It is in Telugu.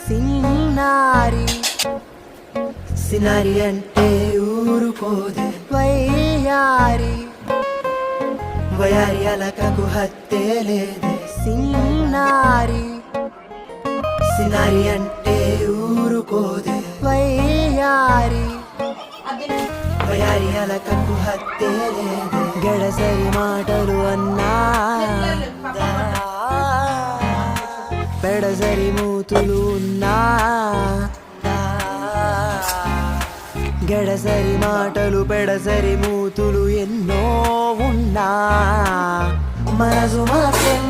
సిన్నారి సినారి అంటే ఊరుకోదే వయ్యారి వయారి అలకకు హత్తే లేదే సిన్నారి సినారి అంటే ఊరుకోదే వయ్యారి వయారి అలకకు హత్తే లేదే గడసరి మాటలు అన్నా పెడసరి మూతులు ఉన్నా గడసరి మాటలు పెడసరి మూతులు ఎన్నో ఉన్నా మనసు మాత్రం